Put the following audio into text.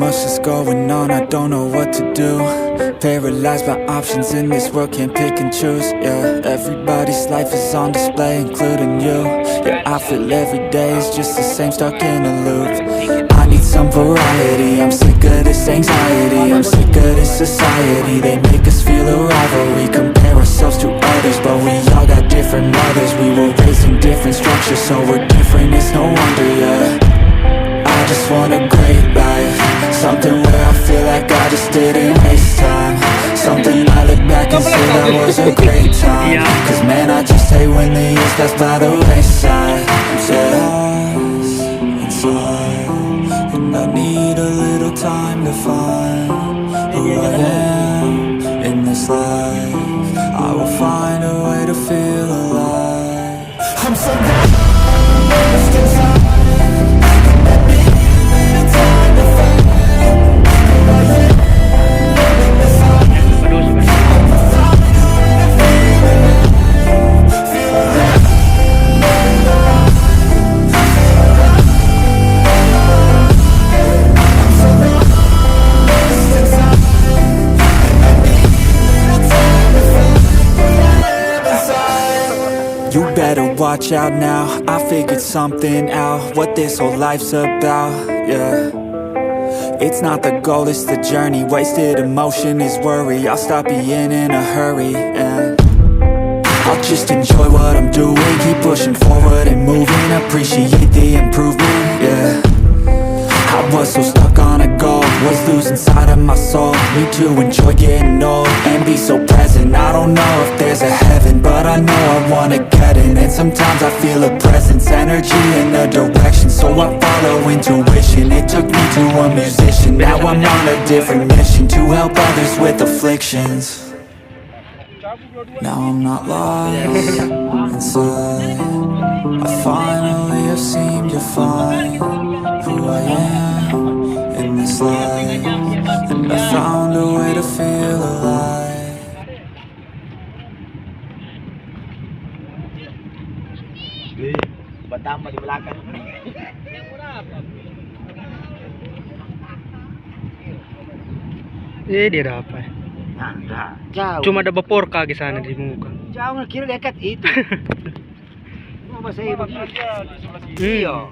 much is going on, I don't know what to do. Paralyzed by options in this world, can't pick and choose. Yeah, everybody's life is on display, including you. Yeah, I feel every day is just the same, stuck in a loop. I need some variety, I'm sick of this anxiety, I'm sick of this society. They make us feel a rivalry, compare ourselves to others, but we all got different mothers. We were raised in different structures, so we're different, it's no wonder, yeah. I just want a great life, something where I feel like I just didn't waste time, something I look back and say that was a great time. Cause man, I just hate when the years pass by the wayside. Yeah, lost inside, and I need a little time to find who I am in this life. I will find a way to feel alive. I'm so lost inside. You better watch out now, I figured something out, what this whole life's about, yeah. It's not the goal, it's the journey, wasted emotion is worry. I'll stop being in a hurry, and I'll just enjoy what I'm doing, keep pushing forward and moving, appreciate the improvement, yeah. I was so stuck on a goal, was losing sight of my soul. Need to enjoy getting old and be so present. I don't know if there's a heaven, but I know I wanna get in. And sometimes I feel a presence, energy in a direction, so I follow intuition. It took me to a musician, now I'm on a different mission, to help others with afflictions. Now I'm not lost inside, I finally have seemed to find who I am in this life, and I found a way to feel alive. Pertama di belakang. Dia ada apa? Nah, jauh. Cuma ada vapor kaki sana di muka. Jauh, kira dekat itu. Mau bahasa ibu. Iya.